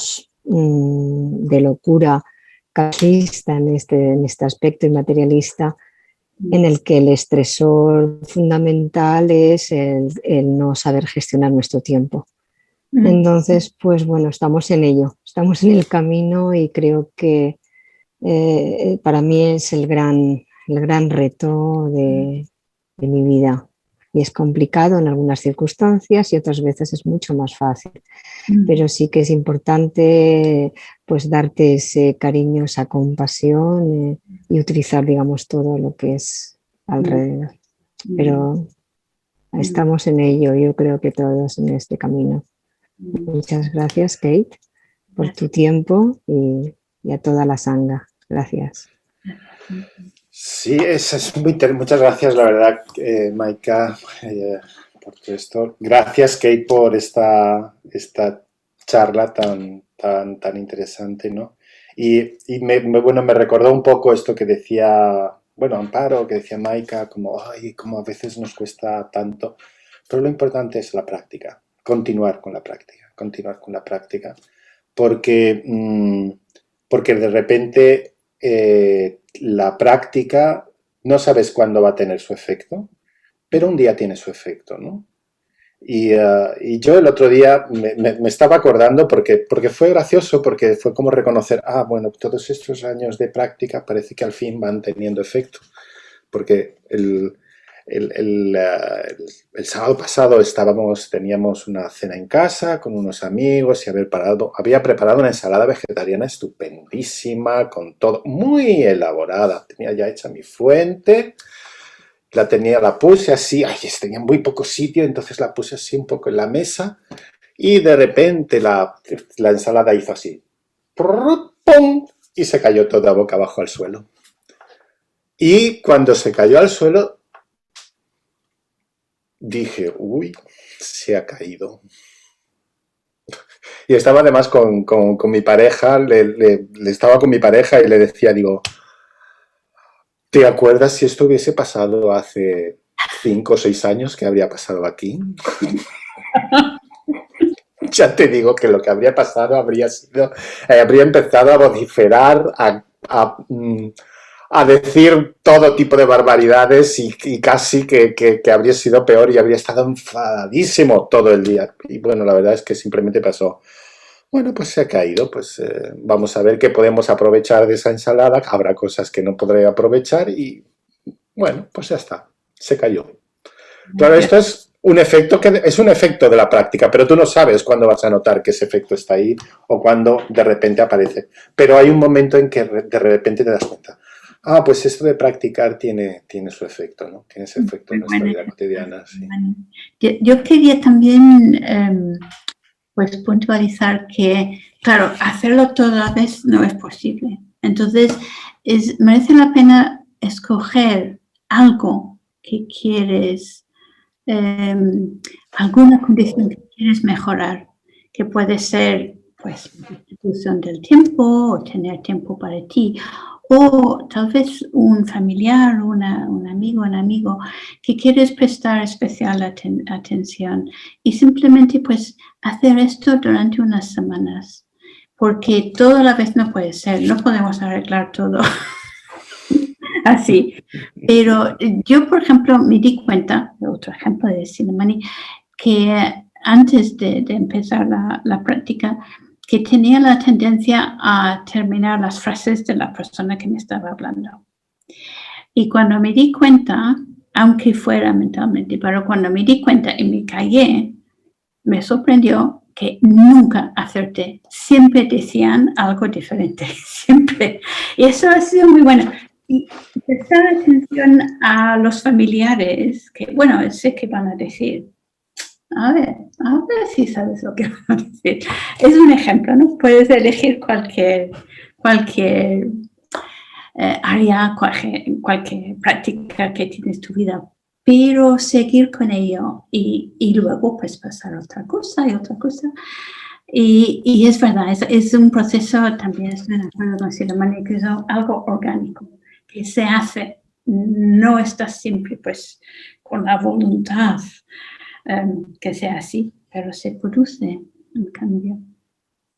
de locura capitalista en este aspecto y materialista, en el que el estresor fundamental es el no saber gestionar nuestro tiempo. Entonces, pues bueno, estamos en ello, estamos en el camino y creo que para mí es el gran reto de mi vida. Y es complicado en algunas circunstancias y otras veces es mucho más fácil. Pero sí que es importante pues darte ese cariño, esa compasión y utilizar, digamos, todo lo que es alrededor. Pero estamos en ello, yo creo que todos en este camino. Muchas gracias, Kate, por tu tiempo y a toda la sangha. Gracias. Sí, muchas gracias, la verdad, Maika, por todo esto. Gracias, Kate, por esta charla tan interesante, ¿no? Y me recordó un poco esto que decía, Amparo, que decía Maika, como a veces nos cuesta tanto. Pero lo importante es la práctica, continuar con la práctica, porque de repente la práctica no sabes cuándo va a tener su efecto, pero un día tiene su efecto, ¿no? Y yo el otro día me estaba acordando porque fue gracioso, porque fue como reconocer, todos estos años de práctica parece que al fin van teniendo efecto, porque el sábado pasado teníamos una cena en casa con unos amigos y había preparado una ensalada vegetariana estupendísima, con todo, muy elaborada. Tenía ya hecha mi fuente, la puse así, tenía muy poco sitio, entonces la puse así un poco en la mesa y de repente la ensalada hizo así, ¡pum! Y se cayó toda boca abajo al suelo. Y cuando se cayó al suelo, dije, se ha caído. Y estaba además con mi pareja, estaba con mi pareja y le decía, digo, ¿te acuerdas si esto hubiese pasado hace 5 o 6 años? ¿Qué habría pasado aquí? Ya te digo que lo que habría pasado habría empezado a vociferar, a decir todo tipo de barbaridades y casi que habría sido peor y habría estado enfadadísimo todo el día. Y bueno, la verdad es que simplemente pasó, pues se ha caído, pues vamos a ver qué podemos aprovechar de esa ensalada. Habrá cosas que no podré aprovechar y bueno, pues ya está, se cayó. Claro, esto es un efecto de la práctica, pero tú no sabes cuándo vas a notar que ese efecto está ahí o cuándo de repente aparece. Pero hay un momento en que de repente te das cuenta. Pues esto de practicar tiene su efecto, ¿no? Tiene ese efecto en nuestra vida cotidiana. Sí. Yo quería también pues puntualizar que, claro, hacerlo toda la vez no es posible. Entonces, merece la pena escoger algo que quieres, alguna condición que quieres mejorar, que puede ser, pues, distribución del tiempo o tener tiempo para ti, o tal vez un familiar, un amigo que quieres prestar especial atención y simplemente pues hacer esto durante unas semanas, porque todo a la vez no puede ser, no podemos arreglar todo así. Pero yo, por ejemplo, me di cuenta, otro ejemplo de Siddhamani, que antes de empezar la práctica, que tenía la tendencia a terminar las frases de la persona que me estaba hablando. Y cuando me di cuenta, aunque fuera mentalmente, pero cuando me di cuenta y me callé, me sorprendió que nunca acerté. Siempre decían algo diferente, siempre. Y eso ha sido muy bueno. Y prestar atención a los familiares, que bueno, sé que van a decir, a ver si sabes lo que van a decir. Es un ejemplo, ¿no? Puedes elegir cualquier área, cualquier práctica que tienes en tu vida, pero seguir con ello y luego pues pasar a otra cosa y otra cosa. Y es verdad, es un proceso, también estoy de acuerdo con Siddhamani, que es algo orgánico, que se hace, no está siempre pues con la voluntad que sea así, pero se produce un cambio.